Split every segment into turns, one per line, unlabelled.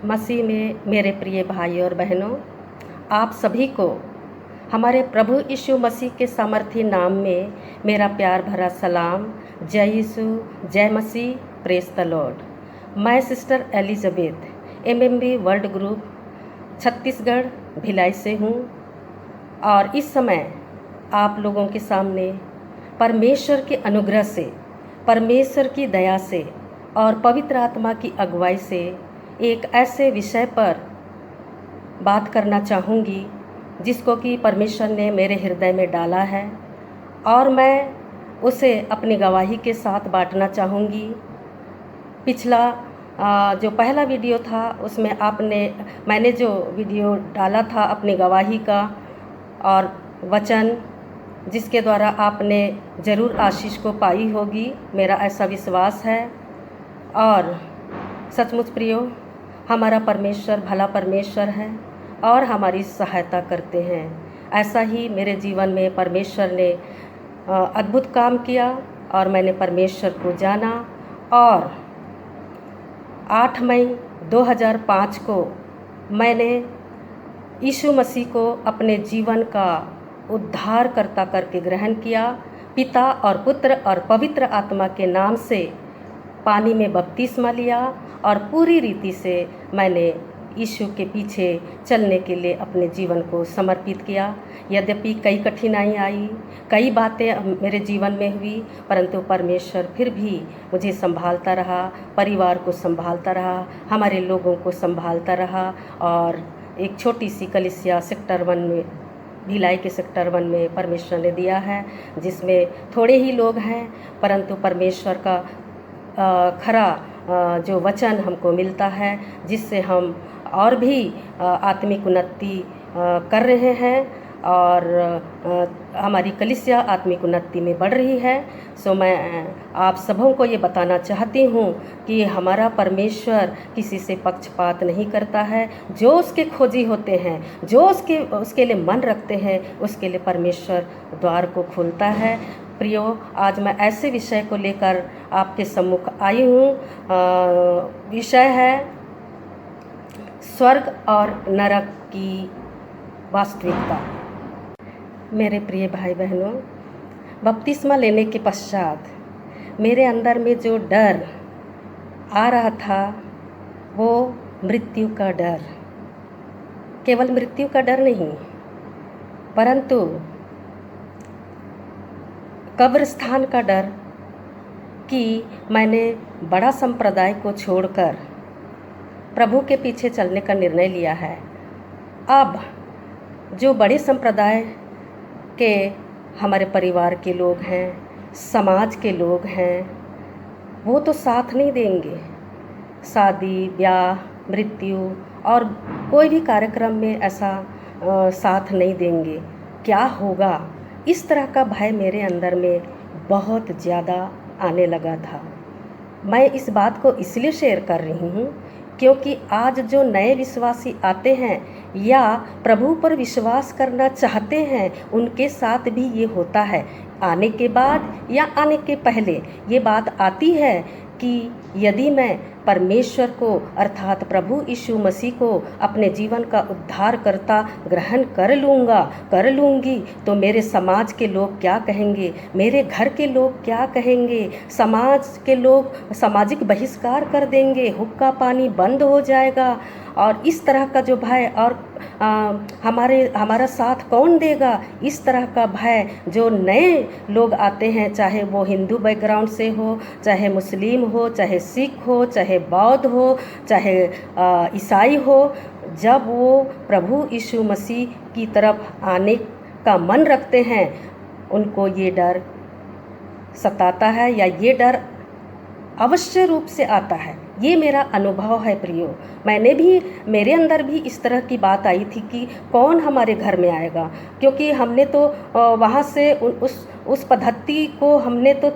मसीह में मेरे प्रिय भाई और बहनों, आप सभी को हमारे प्रभु यीशु मसीह के सामर्थी नाम में मेरा प्यार भरा सलाम। जय यीशु, जय मसीह, प्रेज द लॉर्ड। मैं sister Elizabeth MMB world group Chhattisgarh Bhilai से हूँ और इस समय आप लोगों के सामने परमेश्वर के अनुग्रह से, परमेश्वर की दया से और पवित्र आत्मा की अगुवाई से एक ऐसे विषय पर बात करना चाहूँगी जिसको कि परमेश्वर ने मेरे हृदय में डाला है और मैं उसे अपनी गवाही के साथ बांटना चाहूँगी। पिछला जो पहला वीडियो था उसमें मैंने जो वीडियो डाला था अपनी गवाही का और वचन, जिसके द्वारा आपने ज़रूर आशीष को पाई होगी, मेरा ऐसा विश्वास है। और सचमुच प्रियो, हमारा परमेश्वर भला परमेश्वर है और हमारी सहायता करते हैं। ऐसा ही मेरे जीवन में परमेश्वर ने अद्भुत काम किया और मैंने परमेश्वर को जाना और 8 मई 2005 को मैंने यीशु मसीह को अपने जीवन का उद्धारकर्ता करके ग्रहण किया। पिता और पुत्र और पवित्र आत्मा के नाम से पानी में बपतिस्मा लिया और पूरी रीति से मैंने यीशु के पीछे चलने के लिए अपने जीवन को समर्पित किया। यद्यपि कई कठिनाई आई, कई बातें मेरे जीवन में हुई, परंतु परमेश्वर फिर भी मुझे संभालता रहा, परिवार को संभालता रहा, हमारे लोगों को संभालता रहा और एक छोटी सी कलीसिया सेक्टर 1 में, भिलाई के सेक्टर 1 में परमेश्वर ने दिया है, जिसमें थोड़े ही लोग हैं, परंतु परमेश्वर का खरा जो वचन हमको मिलता है, जिससे हम और भी आत्मिक उन्नति कर रहे हैं और हमारी कलीसिया आत्मिक उन्नति में बढ़ रही है। सो मैं आप सबों को ये बताना चाहती हूँ कि हमारा परमेश्वर किसी से पक्षपात नहीं करता है। जो उसके खोजी होते हैं, जो उसके लिए मन रखते हैं, उसके लिए परमेश्वर द्वार को खोलता है। प्रियो, आज मैं ऐसे विषय को लेकर आपके सम्मुख आई हूँ। विषय है स्वर्ग और नरक की वास्तविकता। मेरे प्रिय भाई बहनों, बपतिस्मा लेने के पश्चात मेरे अंदर में जो डर आ रहा था वो मृत्यु का डर, केवल मृत्यु का डर नहीं, परंतु कब्रिस्तान का डर कि मैंने बड़ा संप्रदाय को छोड़कर प्रभु के पीछे चलने का निर्णय लिया है। अब जो बड़े संप्रदाय के हमारे परिवार के लोग हैं, समाज के लोग हैं, वो तो साथ नहीं देंगे। शादी, ब्याह, मृत्यु और कोई भी कार्यक्रम में ऐसा साथ नहीं देंगे। क्या होगा, इस तरह का भय मेरे अंदर में बहुत ज़्यादा आने लगा था। मैं इस बात को इसलिए शेयर कर रही हूँ क्योंकि आज जो नए विश्वासी आते हैं या प्रभु पर विश्वास करना चाहते हैं, उनके साथ भी ये होता है। आने के बाद या आने के पहले ये बात आती है कि यदि मैं परमेश्वर को अर्थात प्रभु यीशु मसीह को अपने जीवन का उद्धारकर्ता ग्रहण कर लूँगी तो मेरे समाज के लोग क्या कहेंगे, मेरे घर के लोग क्या कहेंगे, समाज के लोग सामाजिक बहिष्कार कर देंगे, हुक्का पानी बंद हो जाएगा और इस तरह का जो भय और हमारा साथ कौन देगा, इस तरह का भय जो नए लोग आते हैं, चाहे वो हिंदू बैकग्राउंड से हो, चाहे मुस्लिम हो, चाहे सिख हो, चाहे बौद्ध हो, चाहे ईसाई हो, जब वो प्रभु यीशु मसीह की तरफ आने का मन रखते हैं, उनको ये डर सताता है या ये डर अवश्य रूप से आता है। ये मेरा अनुभव है प्रियो। मेरे अंदर भी इस तरह की बात आई थी कि कौन हमारे घर में आएगा, क्योंकि हमने तो वहाँ से उस पद्धति को हमने तो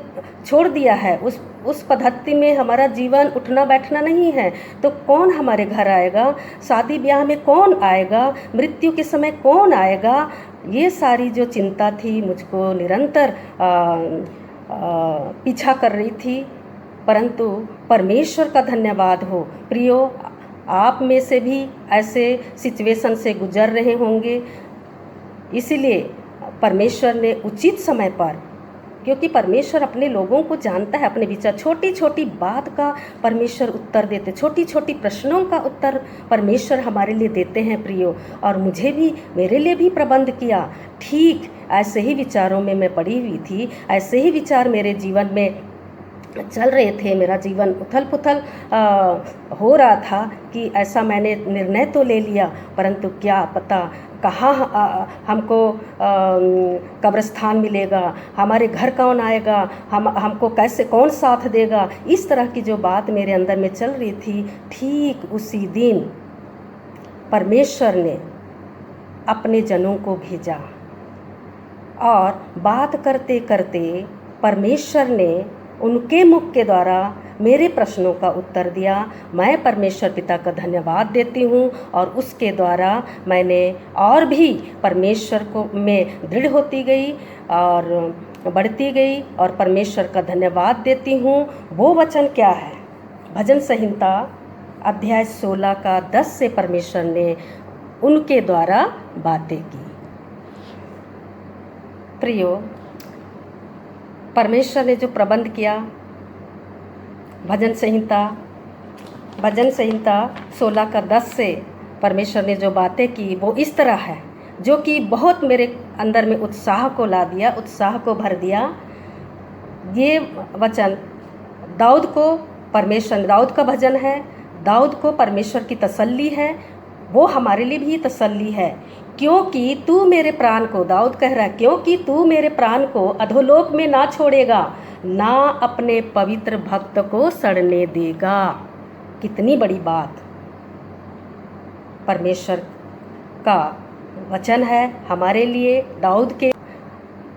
छोड़ दिया है। उस पद्धति में हमारा जीवन उठना बैठना नहीं है, तो कौन हमारे घर आएगा, शादी ब्याह में कौन आएगा, मृत्यु के समय कौन आएगा। ये सारी जो चिंता थी मुझको निरंतर पीछा कर रही थी। परंतु परमेश्वर का धन्यवाद हो प्रियो, आप में से भी ऐसे सिचुएशन से गुजर रहे होंगे। इसीलिए परमेश्वर ने उचित समय पर, क्योंकि परमेश्वर अपने लोगों को जानता है, अपने विचार, छोटी छोटी बात का परमेश्वर उत्तर देते, छोटी छोटी प्रश्नों का उत्तर परमेश्वर हमारे लिए देते हैं प्रियो। और मुझे भी, मेरे लिए भी प्रबंध किया। ठीक ऐसे ही विचारों में मैं पड़ी हुई थी, ऐसे ही विचार मेरे जीवन में चल रहे थे। मेरा जीवन उथल पुथल हो रहा था कि ऐसा मैंने निर्णय तो ले लिया, परंतु क्या पता कहाँ हमको कब्रिस्तान मिलेगा, हमारे घर कौन आएगा, हमको कैसे, कौन साथ देगा। इस तरह की जो बात मेरे अंदर में चल रही थी, ठीक उसी दिन परमेश्वर ने अपने जनों को भेजा और बात करते करते परमेश्वर ने उनके मुख के द्वारा मेरे प्रश्नों का उत्तर दिया। मैं परमेश्वर पिता का धन्यवाद देती हूँ और उसके द्वारा मैंने और भी परमेश्वर को में दृढ़ होती गई और बढ़ती गई और परमेश्वर का धन्यवाद देती हूँ। वो वचन क्या है? भजन संहिता अध्याय 16 का 10 से परमेश्वर ने उनके द्वारा बातें की। प्रियो, परमेश्वर ने जो प्रबंध किया, भजन संहिता 16 का 10 से परमेश्वर ने जो बातें की वो इस तरह है, जो कि बहुत मेरे अंदर में उत्साह को ला दिया, उत्साह को भर दिया। ये वचन दाऊद का भजन है, दाऊद को परमेश्वर की तसल्ली है, वो हमारे लिए भी तसल्ली है। क्योंकि तू मेरे प्राण को, दाऊद कह रहा है, क्योंकि तू मेरे प्राण को अधोलोक में ना छोड़ेगा, ना अपने पवित्र भक्त को सड़ने देगा। कितनी बड़ी बात परमेश्वर का वचन है हमारे लिए, दाऊद के।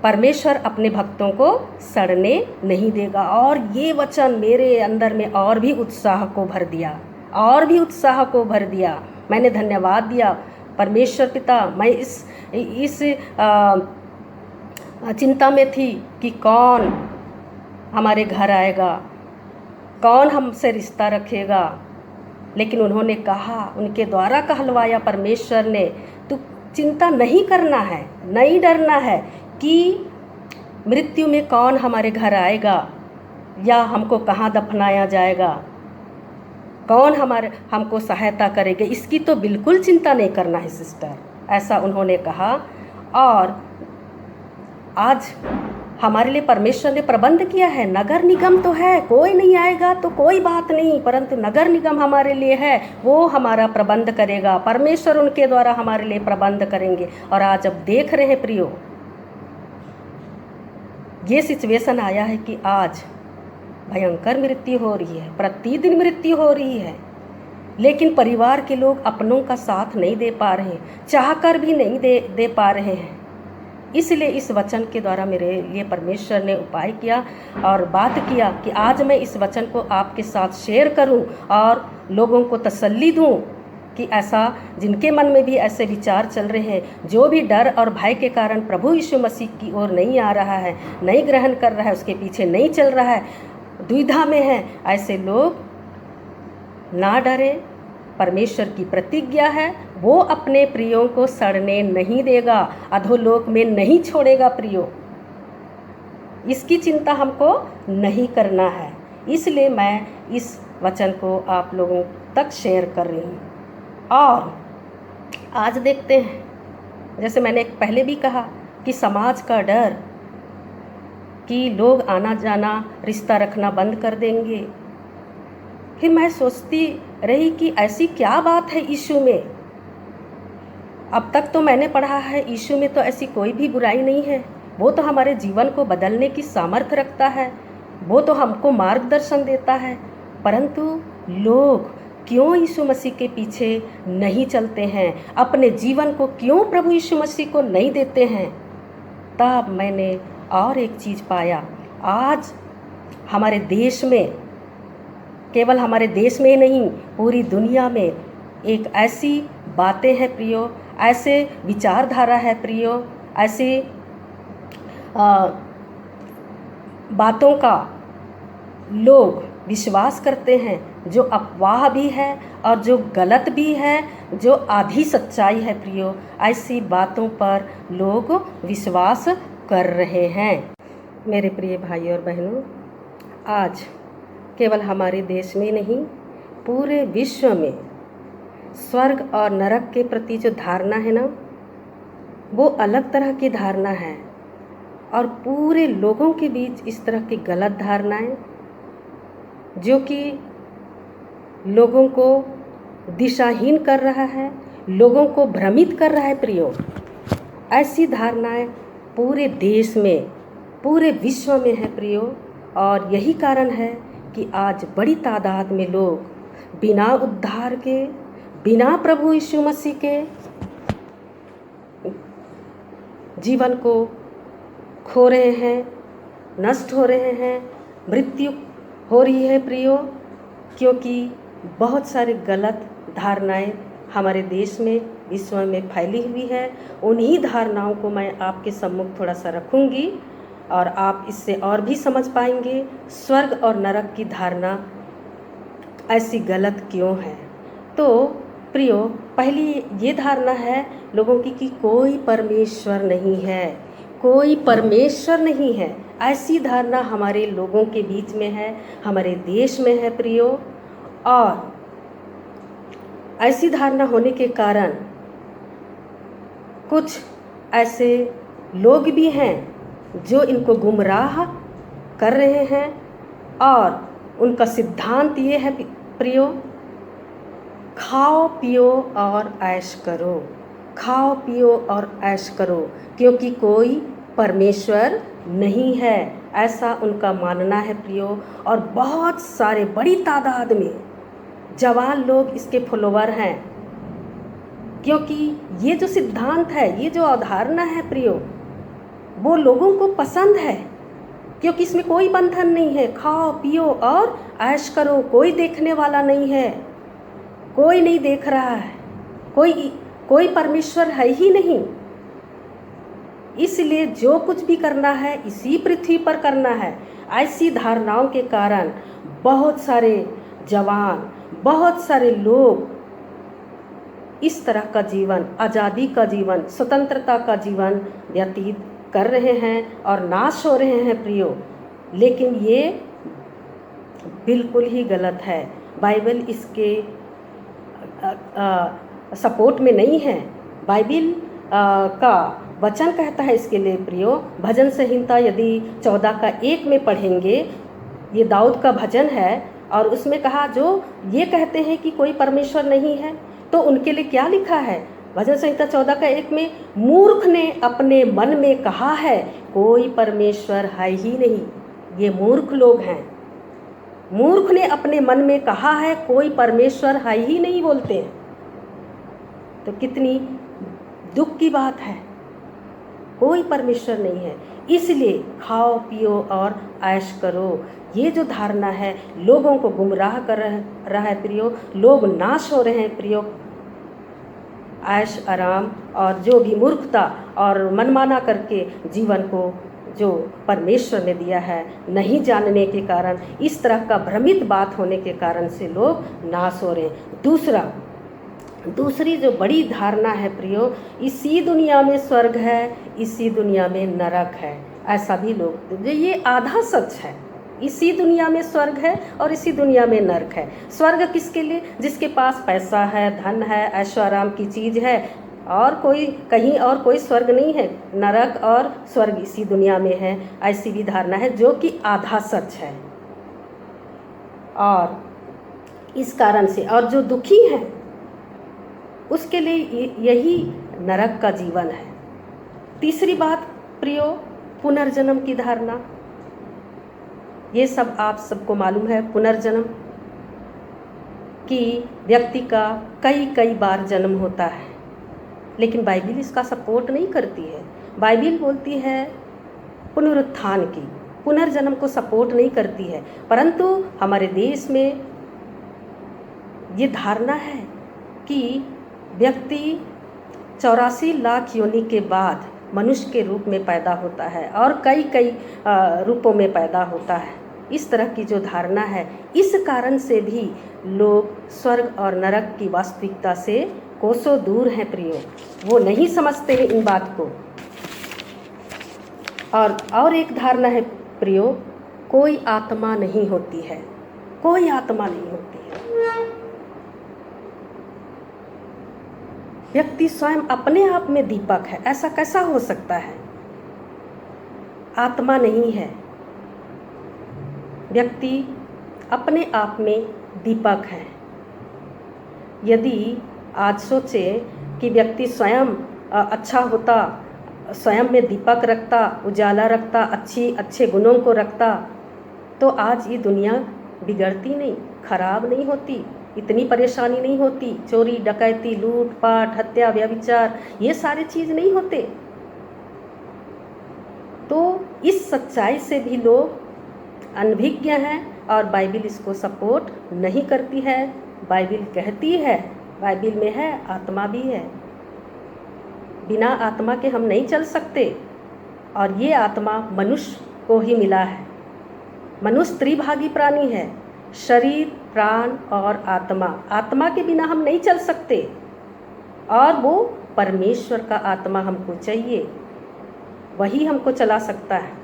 परमेश्वर अपने भक्तों को सड़ने नहीं देगा। और ये वचन मेरे अंदर में और भी उत्साह को भर दिया, और भी उत्साह को भर दिया। मैंने धन्यवाद दिया परमेश्वर पिता। मैं इस चिंता में थी कि कौन हमारे घर आएगा, कौन हमसे रिश्ता रखेगा, लेकिन उन्होंने कहा, उनके द्वारा कहलवाया परमेश्वर ने, तू चिंता नहीं करना है, नहीं डरना है कि मृत्यु में कौन हमारे घर आएगा या हमको कहाँ दफनाया जाएगा, कौन हमको सहायता करेगा, इसकी तो बिल्कुल चिंता नहीं करना है सिस्टर, ऐसा उन्होंने कहा। और आज हमारे लिए परमेश्वर ने प्रबंध किया है। नगर निगम तो है, कोई नहीं आएगा तो कोई बात नहीं, परंतु नगर निगम हमारे लिए है, वो हमारा प्रबंध करेगा। परमेश्वर उनके द्वारा हमारे लिए प्रबंध करेंगे। और आज अब देख रहे हैं प्रियो, ये सिचुएशन आया है कि आज भयंकर मृत्यु हो रही है, प्रतिदिन मृत्यु हो रही है, लेकिन परिवार के लोग अपनों का साथ नहीं दे पा रहे, चाहकर भी नहीं दे पा रहे हैं। इसलिए इस वचन के द्वारा मेरे लिए परमेश्वर ने उपाय किया और बात किया कि आज मैं इस वचन को आपके साथ शेयर करूं और लोगों को तसल्ली दूं कि ऐसा, जिनके मन में भी ऐसे विचार चल रहे हैं, जो भी डर और भय के कारण प्रभु यीशु मसीह की ओर नहीं आ रहा है, नहीं ग्रहण कर रहा है, उसके पीछे नहीं चल रहा है, दुविधा में है, ऐसे लोग ना डरे। परमेश्वर की प्रतिज्ञा है, वो अपने प्रियों को सड़ने नहीं देगा, अधोलोक में नहीं छोड़ेगा प्रियो। इसकी चिंता हमको नहीं करना है। इसलिए मैं इस वचन को आप लोगों तक शेयर कर रही हूँ। और आज देखते हैं, जैसे मैंने पहले भी कहा कि समाज का डर कि लोग आना जाना, रिश्ता रखना बंद कर देंगे। फिर मैं सोचती रही कि ऐसी क्या बात है यीशु में। अब तक तो मैंने पढ़ा है यीशु में तो ऐसी कोई भी बुराई नहीं है, वो तो हमारे जीवन को बदलने की सामर्थ्य रखता है, वो तो हमको मार्गदर्शन देता है। परंतु लोग क्यों यीशु मसीह के पीछे नहीं चलते हैं, अपने जीवन को क्यों प्रभु यीशु मसीह को नहीं देते हैं। तब मैंने और एक चीज़ पाया, आज हमारे देश में, केवल हमारे देश में ही नहीं, पूरी दुनिया में एक ऐसी बातें हैं प्रियो, ऐसे विचारधारा है प्रियो, ऐसी बातों का लोग विश्वास करते हैं जो अफवाह भी है और जो गलत भी है, जो आधी सच्चाई है प्रियो, ऐसी बातों पर लोग विश्वास कर रहे हैं। मेरे प्रिय भाई और बहनों, आज केवल हमारे देश में नहीं, पूरे विश्व में स्वर्ग और नरक के प्रति जो धारणा है ना, वो अलग तरह की धारणा है। और पूरे लोगों के बीच इस तरह की गलत धारणाएं जो कि लोगों को दिशाहीन कर रहा है, लोगों को भ्रमित कर रहा है प्रियो। ऐसी धारणाएं पूरे देश में, पूरे विश्व में है प्रियो। और यही कारण है कि आज बड़ी तादाद में लोग बिना उद्धार के, बिना प्रभु यीशु मसीह के जीवन को खो रहे हैं, नष्ट हो रहे हैं, मृत्यु हो रही है प्रियो। क्योंकि बहुत सारे गलत धारणाएं हमारे देश में, विश्व में फैली हुई है। उन्हीं धारणाओं को मैं आपके सम्मुख थोड़ा सा रखूंगी और आप इससे और भी समझ पाएंगे स्वर्ग और नरक की धारणा ऐसी गलत क्यों है। तो प्रियो, पहली ये धारणा है लोगों की कि कोई परमेश्वर नहीं है, कोई परमेश्वर नहीं है। ऐसी धारणा हमारे लोगों के बीच में है, हमारे देश में है प्रियो। और ऐसी धारणा होने के कारण कुछ ऐसे लोग भी हैं जो इनको गुमराह कर रहे हैं। और उनका सिद्धांत ये है प्रियो, खाओ पियो और ऐश करो, खाओ पियो और ऐश करो, क्योंकि कोई परमेश्वर नहीं है, ऐसा उनका मानना है प्रियो। और बहुत सारे, बड़ी तादाद में जवान लोग इसके फॉलोवर हैं, क्योंकि ये जो सिद्धांत है, ये जो अवधारणा है प्रियो, वो लोगों को पसंद है। क्योंकि इसमें कोई बंधन नहीं है, खाओ पियो और ऐश करो, कोई देखने वाला नहीं है, कोई नहीं देख रहा है, कोई परमेश्वर है ही नहीं। इसलिए जो कुछ भी करना है इसी पृथ्वी पर करना है। ऐसी धारणाओं के कारण बहुत सारे जवान, बहुत सारे लोग इस तरह का जीवन, आज़ादी का जीवन, स्वतंत्रता का जीवन व्यतीत कर रहे हैं और नाश हो रहे हैं प्रियो। लेकिन ये बिल्कुल ही गलत है। बाइबल इसके सपोर्ट में नहीं है। बाइबल का वचन कहता है इसके लिए प्रियो, भजन संहिता यदि 14 का 1 में पढ़ेंगे, ये दाऊद का भजन है और उसमें कहा जो ये कहते हैं कि कोई परमेश्वर नहीं है, तो उनके लिए क्या लिखा है भजन संहिता 14 का 1 में, मूर्ख ने अपने मन में कहा है कोई परमेश्वर है ही नहीं। ये मूर्ख लोग हैं, मूर्ख ने अपने मन में कहा है कोई परमेश्वर है ही नहीं बोलते हैं। तो कितनी दुख की बात है, कोई परमेश्वर नहीं है। इसलिए खाओ पियो और ऐश करो, ये जो धारणा है लोगों को गुमराह कर रहा है प्रियो। लोग नाश हो रहे हैं प्रियो। ऐश आराम और जो भी मूर्खता और मनमाना करके जीवन को जो परमेश्वर ने दिया है नहीं जानने के कारण, इस तरह का भ्रमित बात होने के कारण से लोग नाश हो रहे हैं। दूसरी जो बड़ी धारणा है प्रियो, इसी दुनिया में स्वर्ग है, इसी दुनिया में नरक है। ऐसा भी लोग, ये आधा सच है। इसी दुनिया में स्वर्ग है और इसी दुनिया में नरक है। स्वर्ग किसके लिए? जिसके पास पैसा है, धन है, ऐशो आराम की चीज़ है, और कोई कहीं और कोई स्वर्ग नहीं है। नरक और स्वर्ग इसी दुनिया में है, ऐसी भी धारणा है जो कि आधा सच है। और इस कारण से, और जो दुखी हैं उसके लिए यही नरक का जीवन है। तीसरी बात प्रियो, पुनर्जन्म की धारणा। ये सब आप सबको मालूम है, पुनर्जन्म कि व्यक्ति का कई बार जन्म होता है, लेकिन बाइबिल इसका सपोर्ट नहीं करती है। बाइबिल बोलती है पुनरुत्थान की, पुनर्जन्म को सपोर्ट नहीं करती है। परंतु हमारे देश में ये धारणा है कि व्यक्ति 84 लाख योनि के बाद मनुष्य के रूप में पैदा होता है और कई रूपों में पैदा होता है। इस तरह की जो धारणा है, इस कारण से भी लोग स्वर्ग और नरक की वास्तविकता से कोसों दूर हैं प्रियो। वो नहीं समझते हैं इन बात को। और एक धारणा है प्रियो, कोई आत्मा नहीं होती है, कोई आत्मा नहीं होती है। व्यक्ति स्वयं अपने आप में दीपक है, ऐसा कैसा हो सकता है? आत्मा नहीं है, व्यक्ति अपने आप में दीपक है। यदि आज सोचे कि व्यक्ति स्वयं अच्छा होता, स्वयं में दीपक रखता, उजाला रखता, अच्छे गुणों को रखता, तो आज ये दुनिया बिगड़ती नहीं, खराब नहीं होती, इतनी परेशानी नहीं होती, चोरी डकैती लूट पाट हत्या व्यभिचार ये सारे चीज़ नहीं होते। तो इस सच्चाई से भी लोग अनभिज्ञ हैं और बाइबिल इसको सपोर्ट नहीं करती है। बाइबिल कहती है, बाइबिल में है आत्मा भी है, बिना आत्मा के हम नहीं चल सकते, और ये आत्मा मनुष्य को ही मिला है। मनुष्य त्रिभागी प्राणी है, शरीर प्राण और आत्मा। आत्मा के बिना हम नहीं चल सकते, और वो परमेश्वर का आत्मा हमको चाहिए, वही हमको चला सकता है।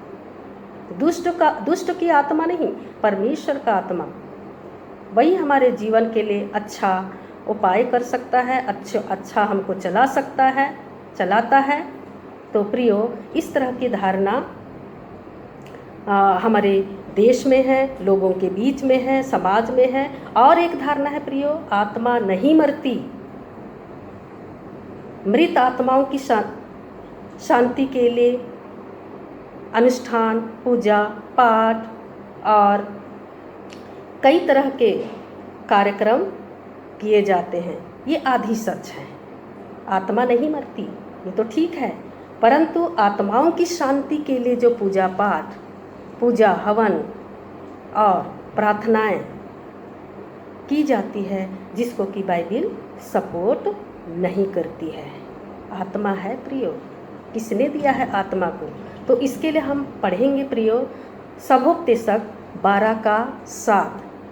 दुष्ट की आत्मा नहीं, परमेश्वर का आत्मा, वही हमारे जीवन के लिए अच्छा उपाय कर सकता है, अच्छा हमको चला सकता है, चलाता है। तो प्रियो, इस तरह की धारणा हमारे देश में है, लोगों के बीच में है, समाज में है। और एक धारणा है प्रियो, आत्मा नहीं मरती। मृत आत्माओं की शांति के लिए अनुष्ठान, पूजा पाठ और कई तरह के कार्यक्रम किए जाते हैं। ये आधी सच है, आत्मा नहीं मरती, ये तो ठीक है, परंतु आत्माओं की शांति के लिए जो पूजा पाठ, पूजा हवन और प्रार्थनाएं की जाती है, जिसको कि बाइबिल सपोर्ट नहीं करती है। आत्मा है प्रियो, किसने दिया है आत्मा को? तो इसके लिए हम पढ़ेंगे प्रियो सबोपदेशक 12:7।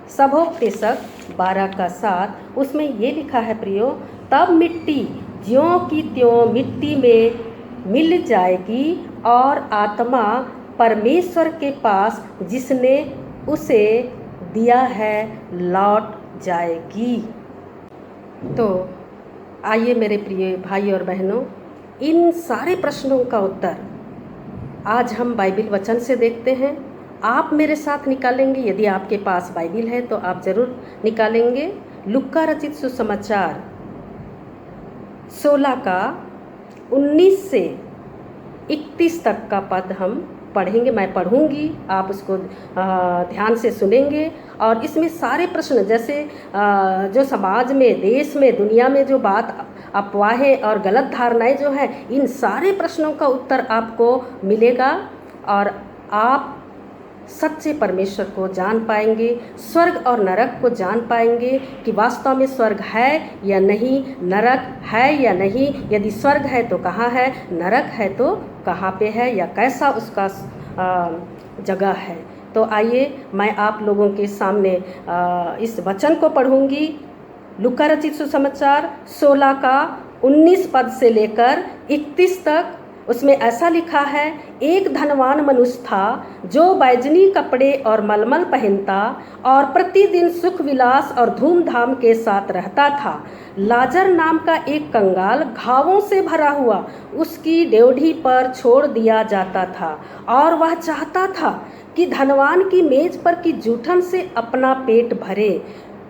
सबोपदेशक 12:7, उसमें ये लिखा है प्रियो, तब मिट्टी ज्यों की त्यों मिट्टी में मिल जाएगी और आत्मा परमेश्वर के पास जिसने उसे दिया है लौट जाएगी। तो आइए मेरे प्रिय भाई और बहनों, इन सारे प्रश्नों का उत्तर आज हम बाइबिल वचन से देखते हैं। आप मेरे साथ निकालेंगे, यदि आपके पास बाइबिल है तो आप ज़रूर निकालेंगे। लूका रचित सुसमाचार 16:19 से 31 तक का पद हम पढ़ेंगे। मैं पढ़ूंगी, आप उसको ध्यान से सुनेंगे। और इसमें सारे प्रश्न, जैसे जो समाज में, देश में, दुनिया में जो बात अफवाहें और गलत धारणाएं जो हैं, इन सारे प्रश्नों का उत्तर आपको मिलेगा और आप सच्चे परमेश्वर को जान पाएंगे, स्वर्ग और नरक को जान पाएंगे कि वास्तव में स्वर्ग है या नहीं, नरक है या नहीं, यदि स्वर्ग है तो कहाँ है, नरक है तो कहाँ पे है, या कैसा उसका जगह है। तो आइए मैं आप लोगों के सामने इस वचन को पढ़ूंगी। लूका रचित सुसमाचार 16:19 पद से लेकर 31 तक। उसमें ऐसा लिखा है, एक धनवान मनुष्य था जो बैजनी कपड़े और मलमल पहनता और प्रतिदिन सुख विलास और धूमधाम के साथ रहता था। लाजर नाम का एक कंगाल घावों से भरा हुआ उसकी ड्योढ़ी पर छोड़ दिया जाता था, और वह चाहता था कि धनवान की मेज पर की जूठन से अपना पेट भरे,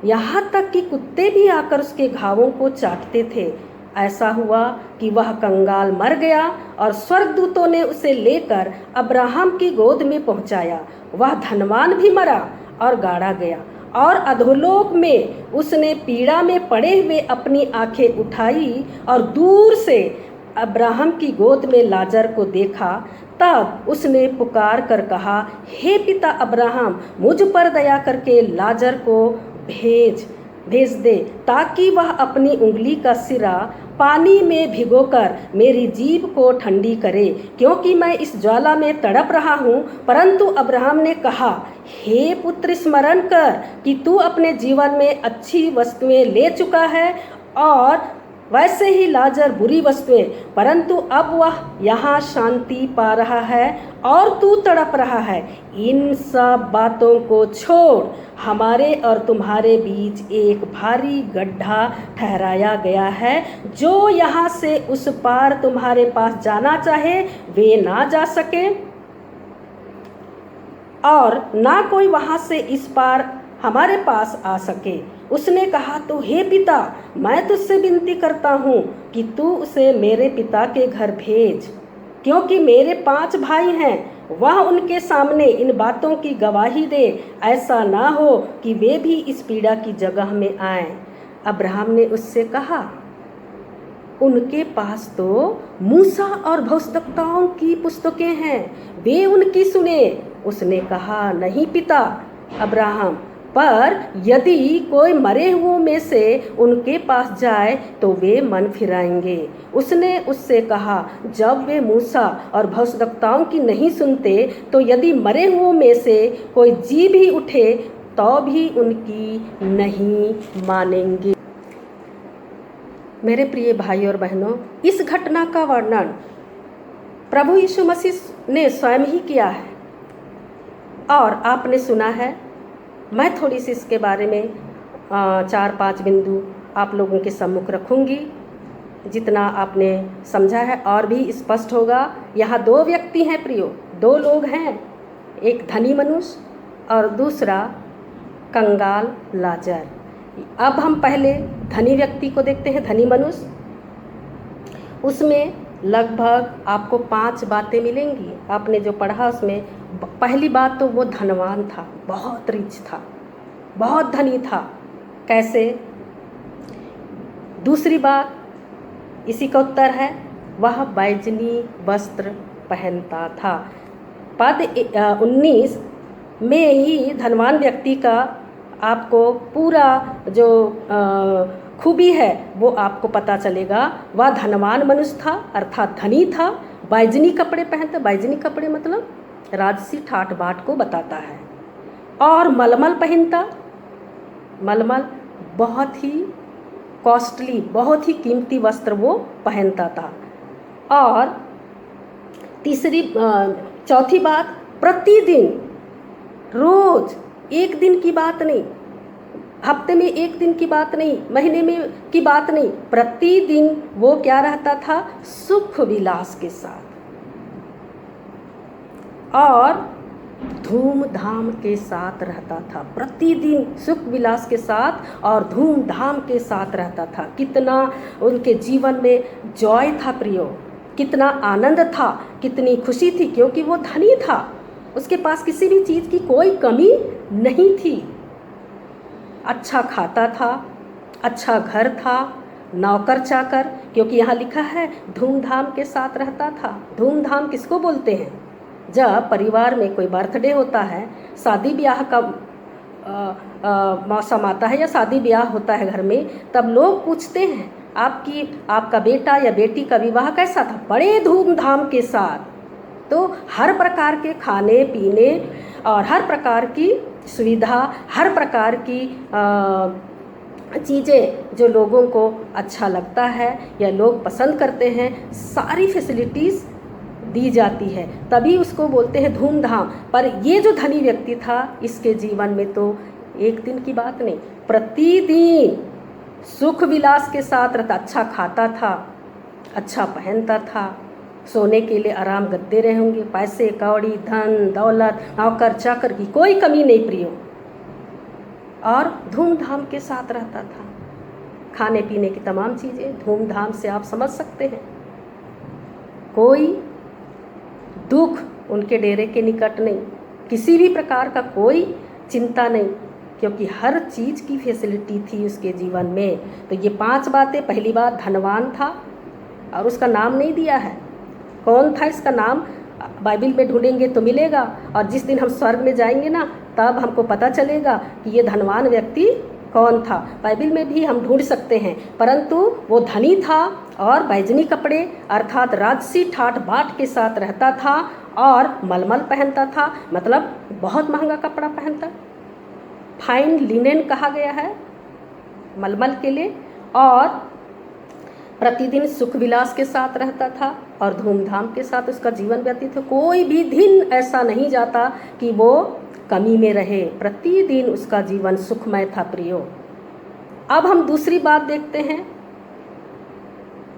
यहाँ तक कि कुत्ते भी आकर उसके घावों को चाटते थे। ऐसा हुआ कि वह कंगाल मर गया और स्वर्गदूतों ने उसे लेकर अब्राहम की गोद में पहुंचाया। वह धनवान भी मरा और गाड़ा गया, और अधोलोक में उसने पीड़ा में पड़े हुए अपनी आंखें उठाई और दूर से अब्राहम की गोद में लाजर को देखा। तब उसने पुकार कर कहा, हे पिता अब्राहम, मुझ पर दया करके लाजर को भेज, भेज दे, ताकि वह अपनी उंगली का सिरा पानी में भिगोकर मेरी जीभ को ठंडी करे, क्योंकि मैं इस ज्वाला में तड़प रहा हूँ। परंतु अब्राहम ने कहा, हे पुत्र, स्मरण कर कि तू अपने जीवन में अच्छी वस्तुएं ले चुका है, और वैसे ही लाजर बुरी वस्तुएं, परंतु अब वह यहाँ शांति पा रहा है और तू तड़प रहा है। इन सब बातों को छोड़, हमारे और तुम्हारे बीच एक भारी गड्ढा ठहराया गया है, जो यहाँ से उस पार तुम्हारे पास जाना चाहे वे ना जा सके, और ना कोई वहाँ से इस पार हमारे पास आ सके। उसने कहा, तो हे पिता, मैं तुझसे विनती करता हूँ कि तू उसे मेरे पिता के घर भेज, क्योंकि मेरे 5 भाई हैं। वह उनके सामने इन बातों की गवाही दे, ऐसा ना हो कि वे भी इस पीड़ा की जगह में आएं। अब्राहम ने उससे कहा, उनके पास तो मूसा और भविष्यवक्ताओं की पुस्तकें हैं, वे उनकी सुने। उसने कहा, नहीं पिता अब्राहम, पर यदि कोई मरे हुओं में से उनके पास जाए तो वे मन फिराएंगे। उसने उससे कहा, जब वे मूसा और भविष्यवक्ताओं की नहीं सुनते, तो यदि मरे हुओं में से कोई जी भी उठे तो भी उनकी नहीं मानेंगे। मेरे प्रिय भाई और बहनों, इस घटना का वर्णन प्रभु यीशु मसीह ने स्वयं ही किया है और आपने सुना है। मैं थोड़ी सी इसके बारे में 4-5 बिंदु आप लोगों के सम्मुख रखूंगी। जितना आपने समझा है और भी स्पष्ट होगा। यहाँ 2 व्यक्ति हैं प्रियो, 2 लोग हैं, एक धनी मनुष्य और दूसरा कंगाल लाजर। अब हम पहले धनी व्यक्ति को देखते हैं, धनी मनुष्य। उसमें लगभग आपको 5 बातें मिलेंगी। आपने जो पढ़ा उसमें पहली बात तो वो धनवान था, बहुत रिच था, बहुत धनी था। कैसे? दूसरी बात, इसी का उत्तर है, वह बैजनी वस्त्र पहनता था। पद 19 में ही धनवान व्यक्ति का आपको पूरा जो खूबी है वो आपको पता चलेगा। वह धनवान मनुष्य था, अर्थात धनी था, बैजनी कपड़े पहनता। बैजनी कपड़े मतलब राजसी ठाट बाट को बताता है। और मलमल पहनता। मलमल बहुत ही कॉस्टली, बहुत ही कीमती वस्त्र वो पहनता था। और चौथी बात, प्रतिदिन, रोज, एक दिन की बात नहीं, हफ्ते में एक दिन की बात नहीं, महीने में की बात नहीं, प्रतिदिन वो क्या रहता था? सुख विलास के साथ और धूमधाम के साथ रहता था। प्रतिदिन सुख विलास के साथ और धूमधाम के साथ रहता था। कितना उनके जीवन में जॉय था प्रियो, कितना आनंद था, कितनी खुशी थी, क्योंकि वो धनी था। उसके पास किसी भी चीज़ की कोई कमी नहीं थी। अच्छा खाता था, अच्छा घर था, नौकर चाकर, क्योंकि यहाँ लिखा है धूमधाम के साथ रहता था। धूमधाम किसको बोलते हैं? जब परिवार में कोई बर्थडे होता है, शादी ब्याह का मौसम आता है या शादी ब्याह होता है घर में, तब लोग पूछते हैं आपका बेटा या बेटी का विवाह कैसा था? बड़े धूमधाम के साथ। तो हर प्रकार के खाने पीने और हर प्रकार की सुविधा, हर प्रकार की चीज़ें जो लोगों को अच्छा लगता है या लोग पसंद करते हैं, सारी फैसिलिटीज़ दी जाती है, तभी उसको बोलते हैं धूमधाम। पर ये जो धनी व्यक्ति था, इसके जीवन में तो एक दिन की बात नहीं, प्रतिदिन सुख विलास के साथ रहता। अच्छा खाता था, अच्छा पहनता था, सोने के लिए आराम गद्दे रहे होंगे, पैसे कौड़ी, धन दौलत, नौकर चाकर की कोई कमी नहीं प्रियो, और धूमधाम के साथ रहता था। खाने पीने की तमाम चीज़ें धूमधाम से आप समझ सकते हैं। कोई दुख उनके डेरे के निकट नहीं, किसी भी प्रकार का कोई चिंता नहीं, क्योंकि हर चीज़ की फैसिलिटी थी उसके जीवन में। तो ये 5 बातें। पहली बात, धनवान था और उसका नाम नहीं दिया है। कौन था इसका नाम? बाइबल में ढूंढेंगे तो मिलेगा, और जिस दिन हम स्वर्ग में जाएंगे ना, तब हमको पता चलेगा कि ये धनवान व्यक्ति कौन था। बाइबिल में भी हम ढूंढ सकते हैं, परंतु वो धनी था और बैजनी कपड़े अर्थात राजसी ठाट बाट के साथ रहता था और मलमल पहनता था, मतलब बहुत महंगा कपड़ा पहनता। फाइन लिनेन कहा गया है मलमल के लिए, और प्रतिदिन सुख विलास के साथ रहता था और धूमधाम के साथ उसका जीवन व्यतीत हो। कोई भी दिन ऐसा नहीं जाता कि वो कमी में रहे, प्रतिदिन उसका जीवन सुखमय था प्रियो। अब हम दूसरी बात देखते हैं,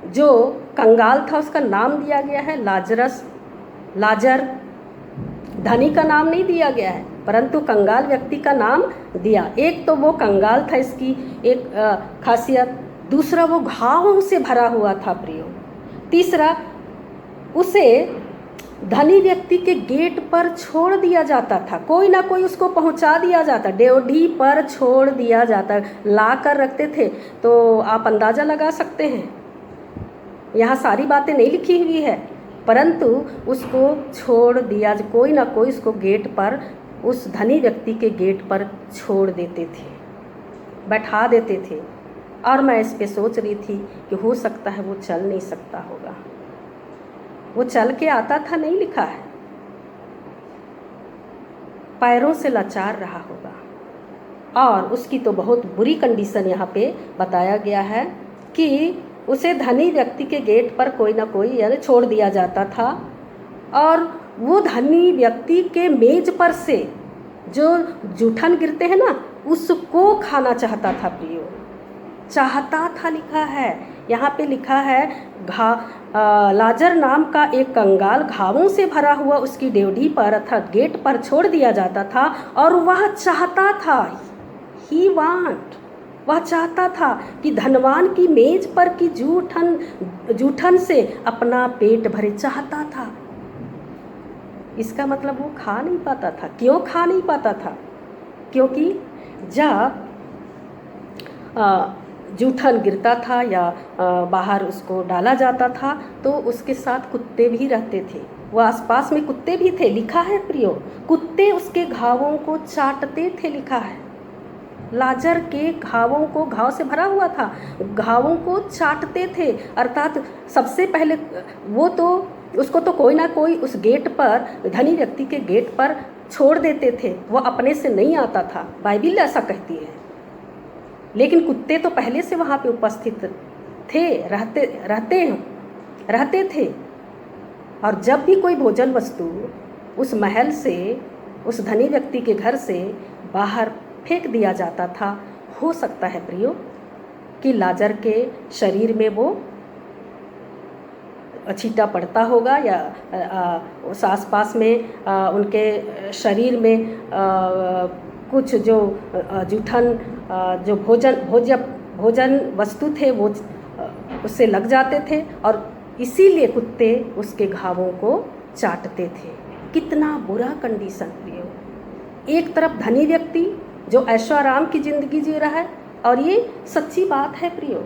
जो कंगाल था उसका नाम दिया गया है लाजरस, लाजर। धनी का नाम नहीं दिया गया है, परंतु कंगाल व्यक्ति का नाम दिया। एक तो वो कंगाल था, इसकी एक खासियत। दूसरा, वो घावों से भरा हुआ था प्रियो। तीसरा, उसे धनी व्यक्ति के गेट पर छोड़ दिया जाता था, कोई ना कोई उसको पहुंचा दिया जाता, ड्योढ़ी पर छोड़ दिया जाता, ला कर रखते थे। तो आप अंदाज़ा लगा सकते हैं, यहाँ सारी बातें नहीं लिखी हुई है, परंतु उसको छोड़ दिया, कोई ना कोई उसको गेट पर, उस धनी व्यक्ति के गेट पर छोड़ देते थे, बैठा देते थे। और मैं इस पे सोच रही थी कि हो सकता है वो चल नहीं सकता होगा, वो चल के आता था, नहीं लिखा है, पैरों से लाचार रहा होगा। और उसकी तो बहुत बुरी कंडीशन यहाँ पे बताया गया है कि उसे धनी व्यक्ति के गेट पर कोई ना कोई यानी छोड़ दिया जाता था, और वो धनी व्यक्ति के मेज पर से जो जूठन गिरते हैं ना, उसको खाना चाहता था प्रियो, चाहता था लिखा है। यहाँ पे लिखा है लाजर नाम का एक कंगाल घावों से भरा हुआ उसकी ड्योढ़ी पर अर्थात गेट पर छोड़ दिया जाता था, और वह चाहता था, ही वांट, वह चाहता था कि धनवान की मेज पर की जूठन से अपना पेट भरे, चाहता था। इसका मतलब वो खा नहीं पाता था। क्यों खा नहीं पाता था? क्योंकि जब जूठन गिरता था या बाहर उसको डाला जाता था तो उसके साथ कुत्ते भी रहते थे, वो आसपास में कुत्ते भी थे, लिखा है प्रियो, कुत्ते उसके घावों को चाटते थे, लिखा है। लाजर के घावों को, घाव से भरा हुआ था, घावों को चाटते थे, अर्थात सबसे पहले वो तो उसको तो कोई ना कोई उस गेट पर, धनी व्यक्ति के गेट पर छोड़ देते थे, वो अपने से नहीं आता था, बाइबिल ऐसा कहती है। लेकिन कुत्ते तो पहले से वहाँ पे उपस्थित थे, रहते थे। और जब भी कोई भोजन वस्तु उस महल से, उस धनी व्यक्ति के घर से बाहर फेंक दिया जाता था, हो सकता है प्रियो कि लाजर के शरीर में वो छींटा पड़ता होगा, या उस आसपास में उनके शरीर में कुछ जो जूठन जो भोजन वस्तु थे वो उससे लग जाते थे, और इसीलिए कुत्ते उसके घावों को चाटते थे। कितना बुरा कंडीशन प्रियो। एक तरफ धनी व्यक्ति जो ऐशो आराम की ज़िंदगी जी रहा है, और ये सच्ची बात है प्रियो।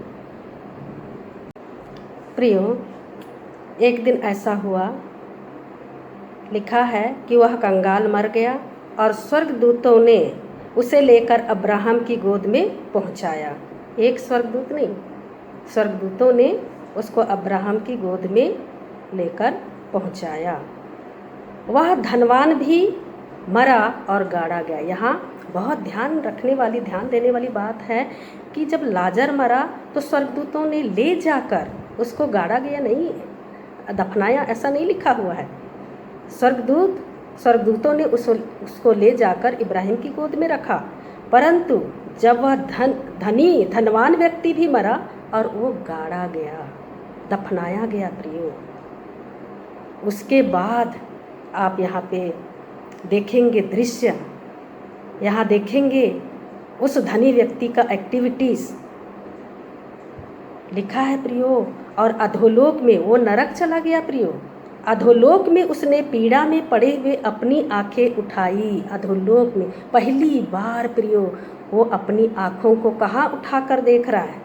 एक दिन ऐसा हुआ, लिखा है कि वह कंगाल मर गया और स्वर्गदूतों ने उसे लेकर अब्राहम की गोद में पहुंचाया। एक स्वर्गदूत नहीं, स्वर्गदूतों ने उसको अब्राहम की गोद में लेकर पहुंचाया। वह धनवान भी मरा और गाड़ा गया। यहाँ बहुत ध्यान देने वाली बात है कि जब लाजर मरा तो स्वर्गदूतों ने ले जाकर उसको गाड़ा गया नहीं, दफनाया, ऐसा नहीं लिखा हुआ है। स्वर्गदूतों ने उसको ले जाकर इब्राहिम की गोद में रखा, परंतु जब वह धनवान व्यक्ति भी मरा और वो गाड़ा गया, दफनाया गया प्रियो। उसके बाद आप यहाँ पे देखेंगे दृश्य, यहाँ देखेंगे उस धनी व्यक्ति का एक्टिविटीज़, लिखा है प्रियो। और अधोलोक में वो नरक चला गया प्रियो। अधोलोक में उसने पीड़ा में पड़े हुए अपनी आंखें उठाई। अधोलोक में पहली बार प्रियो वो अपनी आँखों को कहाँ उठाकर देख रहा है?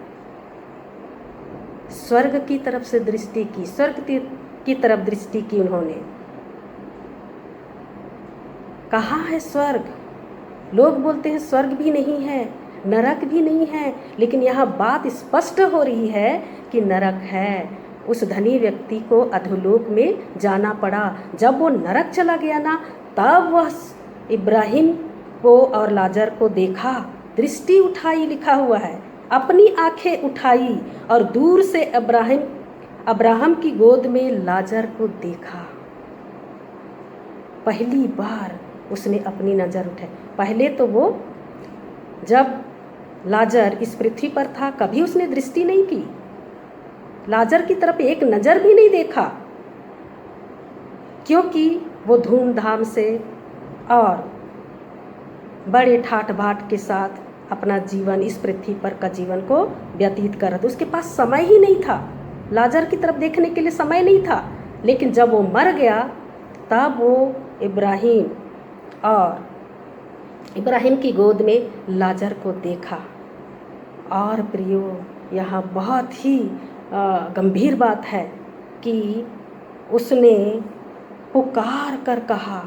स्वर्ग की तरफ से दृष्टि की, स्वर्ग की तरफ दृष्टि की उन्होंने। कहाँ है स्वर्ग? लोग बोलते हैं स्वर्ग भी नहीं है, नरक भी नहीं है, लेकिन यहाँ बात स्पष्ट हो रही है कि नरक है। उस धनी व्यक्ति को अधोलोक में जाना पड़ा। जब वो नरक चला गया ना, तब वह इब्राहिम को और लाजर को देखा, दृष्टि उठाई लिखा हुआ है, अपनी आंखें उठाई और दूर से अब्राहम की गोद में लाजर को देखा। पहली बार उसने अपनी नज़र उठाई। पहले तो वो जब लाजर इस पृथ्वी पर था कभी उसने दृष्टि नहीं की, लाजर की तरफ एक नज़र भी नहीं देखा, क्योंकि वो धूमधाम से और बड़े ठाठ बाट के साथ अपना जीवन इस पृथ्वी पर का जीवन को व्यतीत कर रहा था। उसके पास समय ही नहीं था, लाजर की तरफ देखने के लिए समय नहीं था। लेकिन जब वो मर गया तब वो इब्राहिम की गोद में लाजर को देखा। और प्रियो, यहाँ बहुत ही गंभीर बात है कि उसने पुकार कर कहा,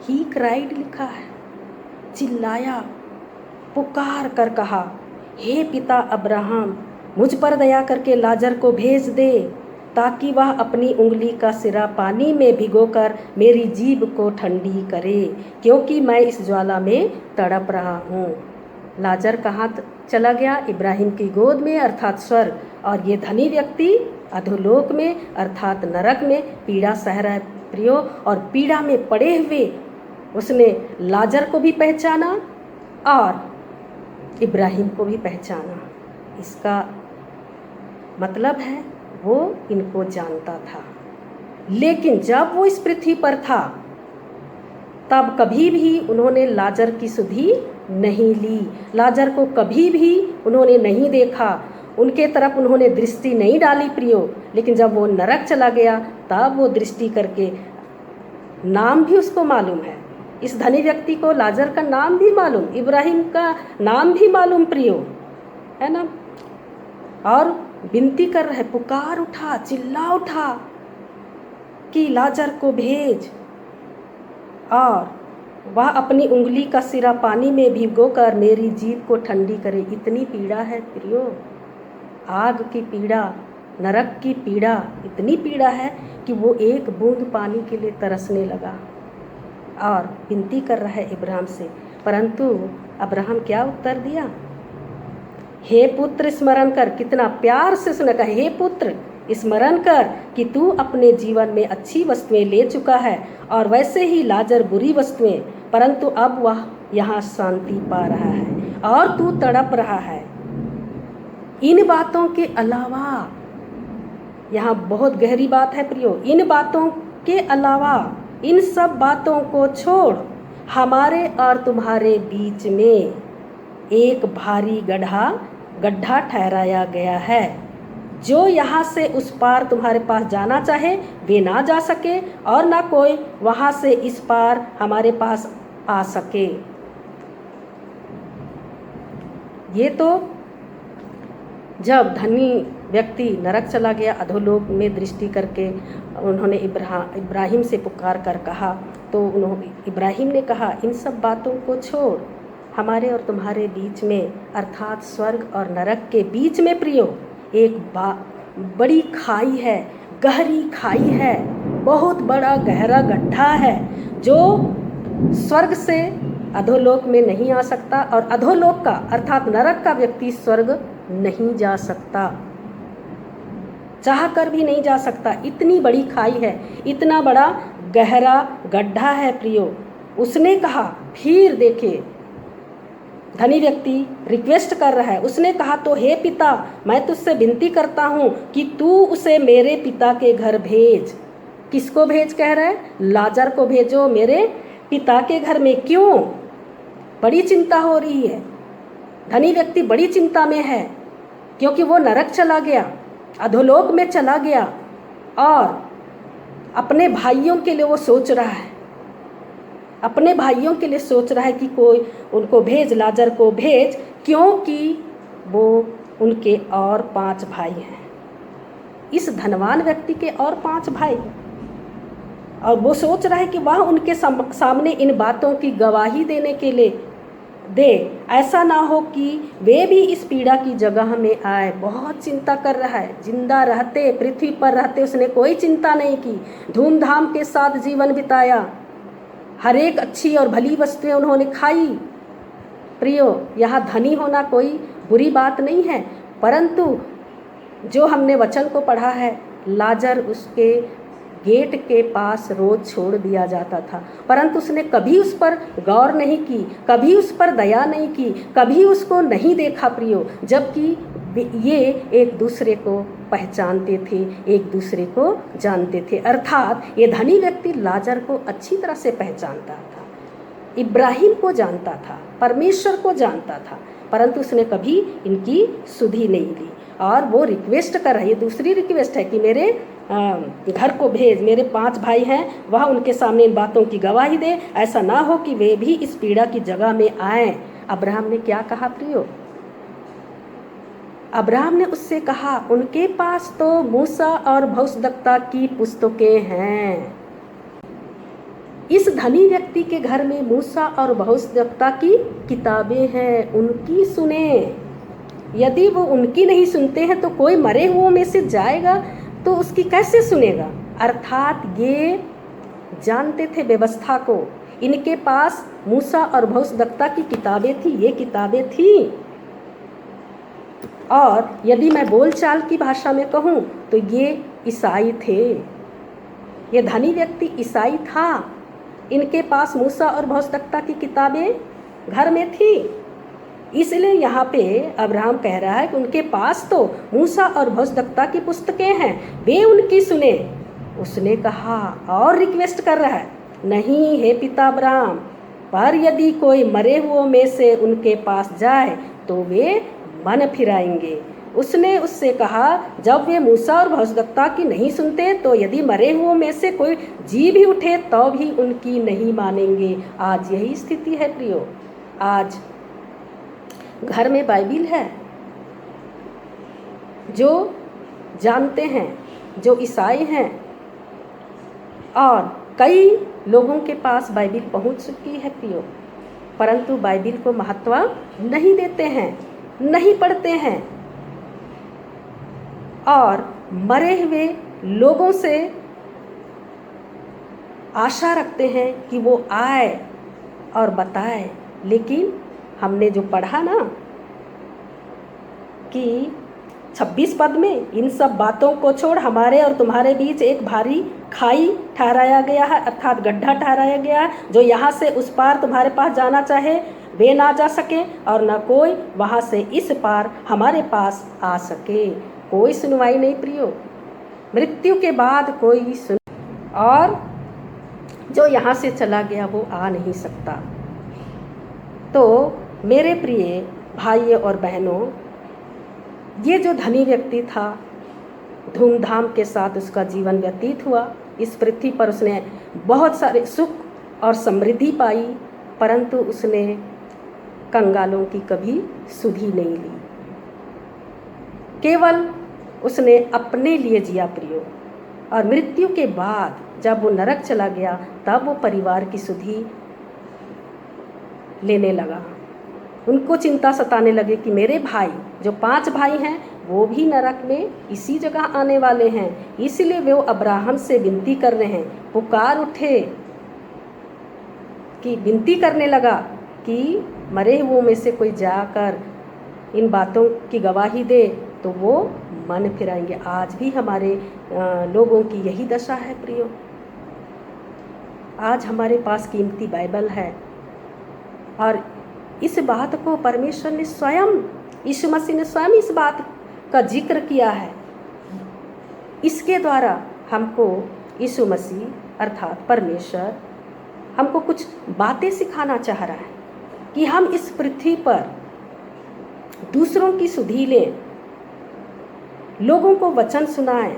ही क्राइड लिखा है, चिल्लाया, पुकार कर कहा, हे पिता अब्राहम, मुझ पर दया करके लाजर को भेज दे, ताकि वह अपनी उंगली का सिरा पानी में भिगोकर मेरी जीभ को ठंडी करे, क्योंकि मैं इस ज्वाला में तड़प रहा हूँ। लाजर कहाँ चला गया? इब्राहिम की गोद में अर्थात स्वर्ग, और ये धनी व्यक्ति अधोलोक में अर्थात नरक में पीड़ा सह रहा है प्रियो। और पीड़ा में पड़े हुए उसने लाजर को भी पहचाना और इब्राहिम को भी पहचाना। इसका मतलब है वो इनको जानता था। लेकिन जब वो इस पृथ्वी पर था तब कभी भी उन्होंने लाजर की सुधि नहीं ली, लाजर को कभी भी उन्होंने नहीं देखा, उनके तरफ उन्होंने दृष्टि नहीं डाली प्रियो। लेकिन जब वो नरक चला गया तब वो दृष्टि करके, नाम भी उसको मालूम है, इस धनी व्यक्ति को लाजर का नाम भी मालूम, इब्राहिम का नाम भी मालूम प्रियो, है ना। और विनती कर रहे, पुकार उठा, चिल्ला उठा कि लाजर को भेज और वह अपनी उंगली का सिरा पानी में भिगोकर मेरी जीभ को ठंडी करे। इतनी पीड़ा है प्रियो, आग की पीड़ा, नरक की पीड़ा, इतनी पीड़ा है कि वो एक बूंद पानी के लिए तरसने लगा और विनती कर रहा है इब्राहिम से। परंतु अब्राहम क्या उत्तर दिया? हे पुत्र स्मरण कर, कितना प्यार से उसने कहा, हे पुत्र स्मरण कर कि तू अपने जीवन में अच्छी वस्तुएं ले चुका है और वैसे ही लाजर बुरी वस्तुएं, परंतु अब वह यहाँ शांति पा रहा है और तू तड़प रहा है। इन बातों के अलावा, यहाँ बहुत गहरी बात है प्रियो, इन बातों के अलावा, इन सब बातों को छोड़, हमारे और तुम्हारे बीच में एक भारी गड्ढा ठहराया गया है, जो यहाँ से उस पार तुम्हारे पास जाना चाहे वे ना जा सके और ना कोई वहाँ से इस पार हमारे पास आ सके। ये तो जब धनी व्यक्ति नरक चला गया, अधोलोक में दृष्टि करके उन्होंने इब्राहिम से पुकार कर कहा, तो इब्राहिम ने कहा, इन सब बातों को छोड़, हमारे और तुम्हारे बीच में अर्थात स्वर्ग और नरक के बीच में प्रियो एक बड़ी खाई है, गहरी खाई है, बहुत बड़ा गहरा गड्ढा है, जो स्वर्ग से अधोलोक में नहीं आ सकता और अधोलोक का अर्थात नरक का व्यक्ति स्वर्ग नहीं जा सकता, चाह कर भी नहीं जा सकता। इतनी बड़ी खाई है, इतना बड़ा गहरा गड्ढा है प्रियो। उसने कहा, फिर देखे धनी व्यक्ति रिक्वेस्ट कर रहा है, उसने कहा, तो हे पिता, मैं तुझसे विनती करता हूँ कि तू उसे मेरे पिता के घर भेज। किसको भेज कह रहा है? लाजर को भेजो मेरे पिता के घर में। क्यों? बड़ी चिंता हो रही है, धनी व्यक्ति बड़ी चिंता में है, क्योंकि वो नरक चला गया, अधोलोक में चला गया और अपने भाइयों के लिए वो सोच रहा है, अपने भाइयों के लिए सोच रहा है कि कोई उनको भेज, लाजर को भेज, क्योंकि वो उनके और 5 भाई हैं, इस धनवान व्यक्ति के और 5 भाई, और वो सोच रहा है कि वह उनके सामने इन बातों की गवाही देने के लिए
दे, ऐसा ना हो कि वे भी इस पीड़ा की जगह में आए। बहुत चिंता कर रहा है। जिंदा रहते, पृथ्वी पर रहते उसने कोई चिंता नहीं की, धूमधाम के साथ जीवन बिताया, हर एक अच्छी और भली वस्तुएं उन्होंने खाई। प्रियो, यहाँ धनी होना कोई बुरी बात नहीं है, परंतु जो हमने वचन को पढ़ा है, लाजर उसके गेट के पास रोज छोड़ दिया जाता था, परंतु उसने कभी उस पर गौर नहीं की, कभी उस पर दया नहीं की, कभी उसको नहीं देखा प्रियो, जबकि ये एक दूसरे को पहचानते थे, एक दूसरे को जानते थे। अर्थात ये धनी व्यक्ति लाजर को अच्छी तरह से पहचानता था, इब्राहिम को जानता था, परमेश्वर को जानता था, परंतु उसने कभी इनकी सुधि नहीं ली। और वो रिक्वेस्ट कर रहा है, ये दूसरी रिक्वेस्ट है कि मेरे घर को भेज, मेरे 5 भाई हैं, वह उनके सामने इन बातों की गवाही दे, ऐसा ना हो कि वे भी इस पीड़ा की जगह में आए। अब्राहम ने क्या कहा प्रियो? अब्राहम ने उससे कहा, उनके पास तो मूसा और भविष्यद्वक्ता की पुस्तकें हैं। इस धनी व्यक्ति के घर में मूसा और भविष्यद्वक्ता की किताबें हैं, उनकी सुने। यदि वो उनकी नहीं सुनते हैं तो कोई मरे हुओं में से जाएगा तो उसकी कैसे सुनेगा? अर्थात ये जानते थे व्यवस्था को, इनके पास मूसा और भविष्यद्वक्ता की किताबें थी, ये किताबें थी। और यदि मैं बोलचाल की भाषा में कहूँ तो ये ईसाई थे, ये धनी व्यक्ति ईसाई था, इनके पास मूसा और भविष्यद्वक्ता की किताबें घर में थी। इसलिए यहाँ पे अब्राहम कह रहा है कि उनके पास तो मूसा और भविष्यद्वक्ता की पुस्तकें हैं, वे उनकी सुने। उसने कहा और रिक्वेस्ट कर रहा है, नहीं हे पिता अब्राहम, पर यदि कोई मरे हुओं में से उनके पास जाए तो वे मन फिराएंगे। उसने उससे कहा, जब वे मूसा और भविष्यद्वक्ता की नहीं सुनते तो यदि मरे हुओं में से कोई जी भी उठे तो भी उनकी नहीं मानेंगे। आज यही स्थिति है प्रियो। आज घर में बाइबिल है, जो जानते हैं, जो ईसाई हैं, और कई लोगों के पास बाइबिल पहुंच चुकी है प्रियो, परंतु बाइबिल को महत्व नहीं देते हैं, नहीं पढ़ते हैं, और मरे हुए लोगों से आशा रखते हैं कि वो आए और बताए। लेकिन हमने जो पढ़ा ना कि 26 पद में, इन सब बातों को छोड़ हमारे और तुम्हारे बीच एक भारी खाई ठहराया गया है, अर्थात गड्ढा ठहराया गया है, जो यहाँ से उस पार तुम्हारे पास जाना चाहे वे ना जा सके, और न कोई वहाँ से इस पार हमारे पास आ सके। कोई सुनवाई नहीं प्रियो, मृत्यु के बाद कोई सुन, और जो यहाँ से चला गया वो आ नहीं सकता। तो मेरे प्रिय भाइयों और बहनों, ये जो धनी व्यक्ति था, धूमधाम के साथ उसका जीवन व्यतीत हुआ। इस पृथ्वी पर उसने बहुत सारे सुख और समृद्धि पाई, परंतु उसने कंगालों की कभी सुधि नहीं ली। केवल उसने अपने लिए जिया प्रियो, और मृत्यु के बाद जब वो नरक चला गया तब वो परिवार की सुधि लेने लगा। उनको चिंता सताने लगे कि मेरे भाई, जो 5 भाई हैं, वो भी नरक में इसी जगह आने वाले हैं। इसलिए वे अब्राहम से विनती कर रहे हैं, पुकार उठे कि विनती करने लगा कि मरे हुओं में से कोई जाकर इन बातों की गवाही दे तो वो मन फिराएंगे। आज भी हमारे लोगों की यही दशा है प्रियो। आज हमारे पास कीमती बाइबल है, और इस बात को परमेश्वर ने स्वयं, यीशु मसीह ने स्वयं इस बात का जिक्र किया है। इसके द्वारा हमको यीशु मसीह अर्थात परमेश्वर हमको कुछ बातें सिखाना चाह रहा है कि हम इस पृथ्वी पर दूसरों की सुधि लें, लोगों को वचन सुनाएं,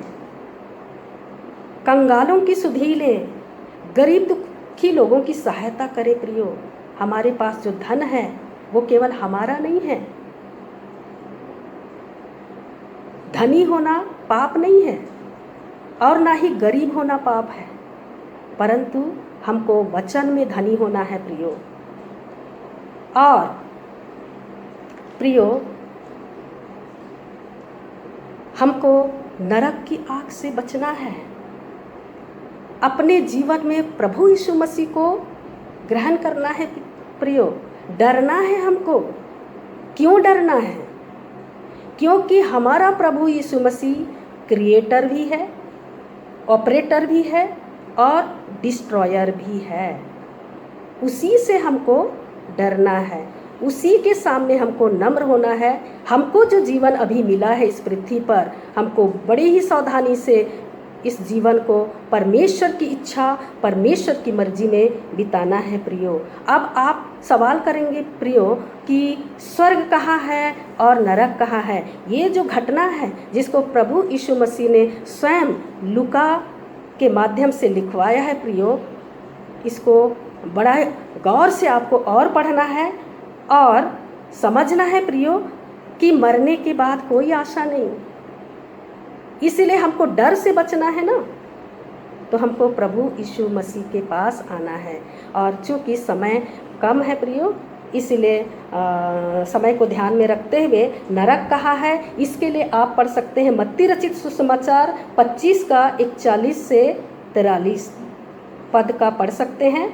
कंगालों की सुधि लें, गरीब दुखी लोगों की सहायता करें प्रियो। हमारे पास जो धन है वो केवल हमारा नहीं है। धनी होना पाप नहीं है और ना ही गरीब होना पाप है, परंतु हमको वचन में धनी होना है प्रियो। और प्रियो, हमको नरक की आग से बचना है। अपने जीवन में प्रभु यीशु मसीह को ग्रहण करना है प्रियो। डरना है हमको। क्यों डरना है? क्योंकि हमारा प्रभु यीशु मसीह क्रिएटर भी है, ऑपरेटर भी है और डिस्ट्रॉयर भी है। उसी से हमको डरना है, उसी के सामने हमको नम्र होना है। हमको जो जीवन अभी मिला है इस पृथ्वी पर, हमको बड़ी ही सावधानी से इस जीवन को परमेश्वर की इच्छा, परमेश्वर की मर्जी में बिताना है प्रियो। अब आप सवाल करेंगे प्रियो कि स्वर्ग कहाँ है और नरक कहाँ है। ये जो घटना है जिसको प्रभु यीशु मसीह ने स्वयं लूका के माध्यम से लिखवाया है प्रियो, इसको बड़ा गौर से आपको और पढ़ना है और समझना है प्रियो कि मरने के बाद कोई आशा नहीं। इसलिए हमको डर से बचना है ना, तो हमको प्रभु यीशु मसीह के पास आना है। और चूँकि समय कम है प्रियो, इसलिए समय को ध्यान में रखते हुए नरक कहाँ है इसके लिए आप पढ़ सकते हैं मत्ती रचित सुसमाचार 25 का 41 से 43 पद का पढ़ सकते हैं।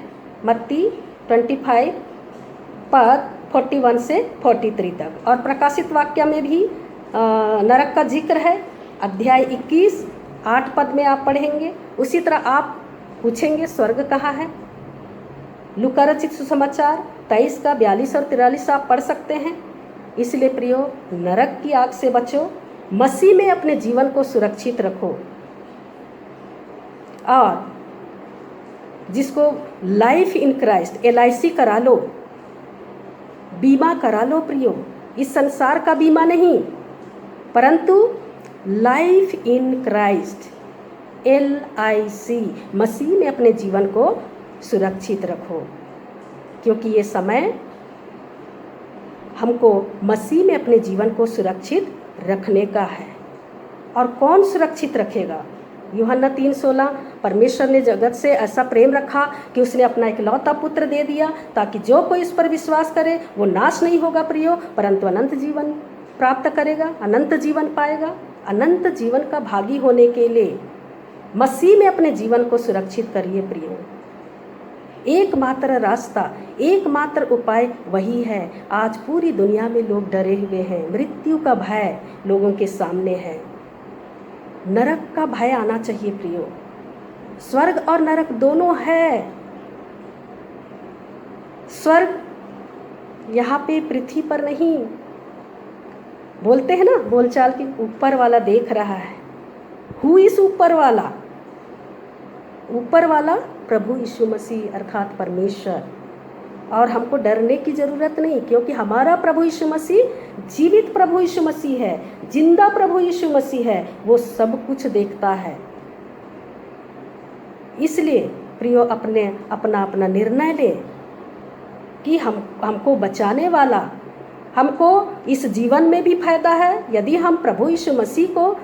मत्ती 25 पद 41 से 43 तक। और प्रकाशित वाक्य में भी नरक का जिक्र है, अध्याय 21 8 पद में आप पढ़ेंगे। उसी तरह आप पूछेंगे स्वर्ग कहाँ है, लूका रचित सुसमाचार 23 का 42 और 43 आप पढ़ सकते हैं। इसलिए प्रियो, नरक की आग से बचो, मसीह में अपने जीवन को सुरक्षित रखो। और जिसको लाइफ इन क्राइस्ट LIC करा लो, बीमा करा लो प्रियो। इस संसार का बीमा नहीं, परंतु लाइफ इन क्राइस्ट LIC, मसीह में अपने जीवन को सुरक्षित रखो। क्योंकि ये समय हमको मसीह में अपने जीवन को सुरक्षित रखने का है। और कौन सुरक्षित रखेगा? यूहन्ना 3:16, परमेश्वर ने जगत से ऐसा प्रेम रखा कि उसने अपना इकलौता पुत्र दे दिया ताकि जो कोई इस पर विश्वास करे वो नाश नहीं होगा प्रियो, परंतु अनंत जीवन प्राप्त करेगा, अनंत जीवन पाएगा। अनंत जीवन का भागी होने के लिए मसीह में अपने जीवन को सुरक्षित करिए प्रियो। एकमात्र रास्ता, एकमात्र उपाय वही है। आज पूरी दुनिया में लोग डरे हुए हैं, मृत्यु का भय लोगों के सामने है। नरक का भय आना चाहिए प्रियो। स्वर्ग और नरक दोनों है। स्वर्ग यहाँ पे पृथ्वी पर नहीं, बोलते हैं ना बोलचाल की, ऊपर वाला देख रहा है। हु इस ऊपर वाला? ऊपर वाला प्रभु यीशु मसीह अर्थात परमेश्वर। और हमको डरने की ज़रूरत नहीं, क्योंकि हमारा प्रभु यीशु मसीह जीवित प्रभु यीशु मसीह है, जिंदा प्रभु यीशु मसीह है। वो सब कुछ देखता है। इसलिए प्रियो, अपना निर्णय ले कि हमको बचाने वाला, हमको इस जीवन में भी फायदा है यदि हम प्रभु यीशु मसीह को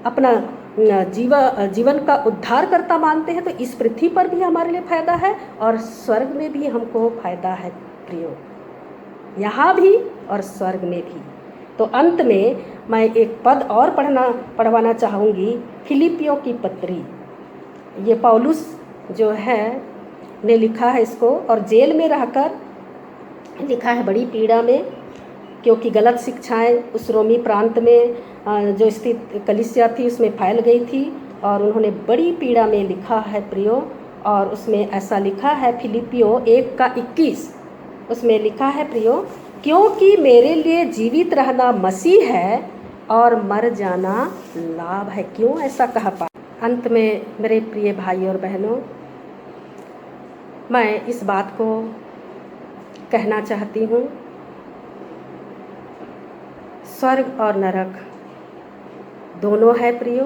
अपना जीवन का उद्धारकर्ता मानते हैं, तो इस पृथ्वी पर भी हमारे लिए फायदा है और स्वर्ग में भी हमको फायदा है प्रियो, यहाँ भी और स्वर्ग में भी। तो अंत में मैं एक पद और पढ़वाना चाहूँगी, फिलिपियों की पत्री। ये पौलुस जो है ने लिखा है इसको, और जेल में रहकर लिखा है, बड़ी पीड़ा में, क्योंकि गलत शिक्षाएं उस रोमी प्रांत में जो स्थित कलीसिया थी उसमें फैल गई थी, और उन्होंने बड़ी पीड़ा में लिखा है प्रियो। और उसमें ऐसा लिखा है, फिलिपियों 1 का 21, उसमें लिखा है प्रियो, क्योंकि मेरे लिए जीवित रहना मसीह है और मर जाना लाभ है। क्यों ऐसा कहा पा? अंत में मेरे प्रिय भाई और बहनों, मैं इस बात को कहना चाहती हूँ, स्वर्ग और नरक दोनों है प्रियो।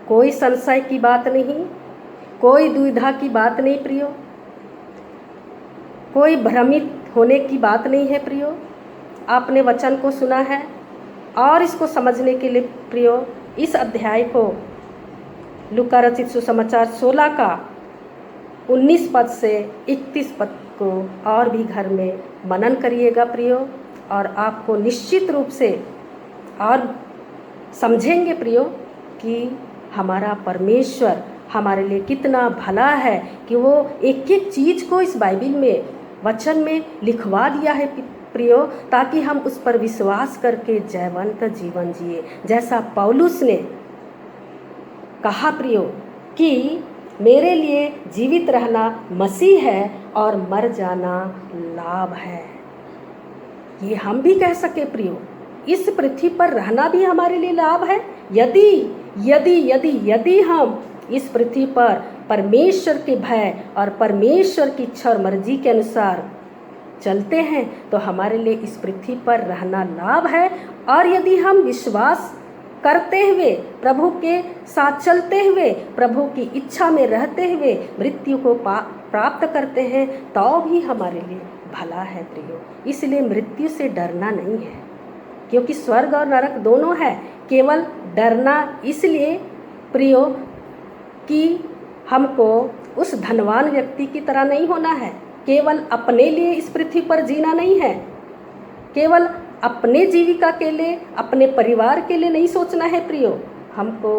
कोई संशय की बात नहीं, कोई दुविधा की बात नहीं प्रियो, कोई भ्रमित होने की बात नहीं है प्रियो। आपने वचन को सुना है और इसको समझने के लिए प्रियो, इस अध्याय को लूका रचित सुसमाचार 16 का 19 पद से 31 पद को और भी घर में मनन करिएगा प्रियो, और आपको निश्चित रूप से और समझेंगे प्रियो कि हमारा परमेश्वर हमारे लिए कितना भला है कि वो एक एक चीज़ को इस बाइबिल में वचन में लिखवा दिया है प्रियो, ताकि हम उस पर विश्वास करके जयवंत जीवन जिए। जैसा पौलुस ने कहा प्रियो कि मेरे लिए जीवित रहना मसीह है और मर जाना लाभ है, ये हम भी कह सके प्रियो। इस पृथ्वी पर रहना भी हमारे लिए लाभ है यदि यदि यदि यदि हम इस पृथ्वी पर परमेश्वर के भय और परमेश्वर की इच्छा और मर्जी के अनुसार चलते हैं तो हमारे लिए इस पृथ्वी पर रहना लाभ है। और यदि हम विश्वास करते हुए, प्रभु के साथ चलते हुए, प्रभु की इच्छा में रहते हुए मृत्यु को प्राप्त करते हैं तो भी हमारे लिए भला है प्रियो। इसलिए मृत्यु से डरना नहीं है, क्योंकि स्वर्ग और नरक दोनों है। केवल डरना इसलिए प्रियो कि हमको उस धनवान व्यक्ति की तरह नहीं होना है, केवल अपने लिए इस पृथ्वी पर जीना नहीं है, केवल अपने जीविका के लिए, अपने परिवार के लिए नहीं सोचना है प्रियो। हमको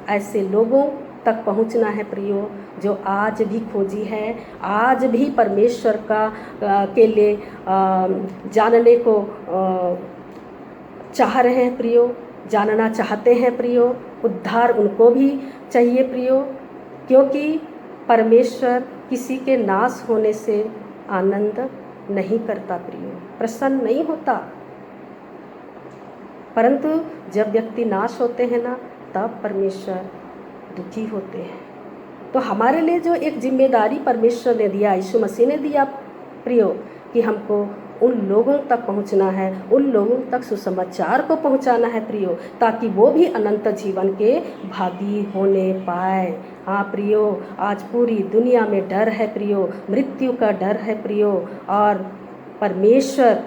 ऐसे लोगों तक पहुंचना है प्रियो जो आज भी खोजी है, आज भी परमेश्वर के लिए जानने को चाह रहे हैं प्रियो, जानना चाहते हैं प्रियो। उद्धार उनको भी चाहिए प्रियो, क्योंकि परमेश्वर किसी के नाश होने से आनंद नहीं करता प्रियो, प्रसन्न नहीं होता। परंतु जब व्यक्ति नाश होते हैं ना, तब परमेश्वर दुखी होते हैं। तो हमारे लिए जो एक जिम्मेदारी परमेश्वर ने दिया, यीशु मसीह ने दिया प्रियो, कि हमको उन लोगों तक पहुंचना है, उन लोगों तक सुसमाचार को पहुंचाना है प्रियो, ताकि वो भी अनंत जीवन के भागी होने पाए। हाँ प्रियो, आज पूरी दुनिया में डर है प्रियो, मृत्यु का डर है प्रियो, और परमेश्वर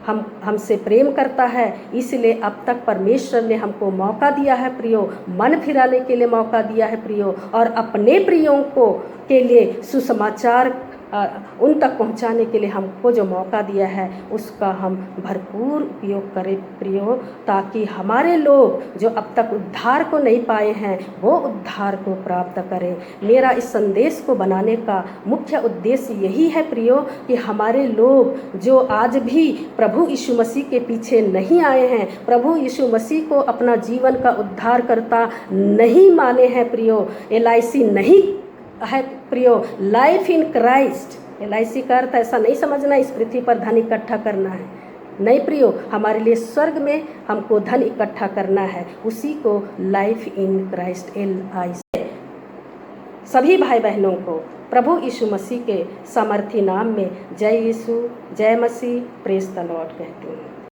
हमसे प्रेम करता है, इसलिए अब तक परमेश्वर ने हमको मौका दिया है प्रियो, मन फिराने के लिए मौका दिया है प्रियो, और अपने प्रियों को के लिए सुसमाचार उन तक पहुंचाने के लिए हमको जो मौका दिया है उसका हम भरपूर उपयोग करें प्रियो, ताकि हमारे लोग जो अब तक उद्धार को नहीं पाए हैं वो उद्धार को प्राप्त करें। मेरा इस संदेश को बनाने का मुख्य उद्देश्य यही है प्रियो, कि हमारे लोग जो आज भी प्रभु यीशु मसीह के पीछे नहीं आए हैं, प्रभु यीशु मसीह को अपना जीवन का उद्धारकर्ता नहीं माने हैं प्रियो, LIC नहीं है प्रियो, लाइफ इन क्राइस्ट। LIC का अर्थ ऐसा नहीं समझना इस पृथ्वी पर धन इकट्ठा करना है, नहीं प्रियो, हमारे लिए स्वर्ग में हमको धन इकट्ठा करना है, उसी को लाइफ इन क्राइस्ट LIC। सभी भाई बहनों को प्रभु यीशु मसीह के सामर्थी नाम में जय यीशु, जय मसीह, प्रेज द लॉर्ड कहती हूँ।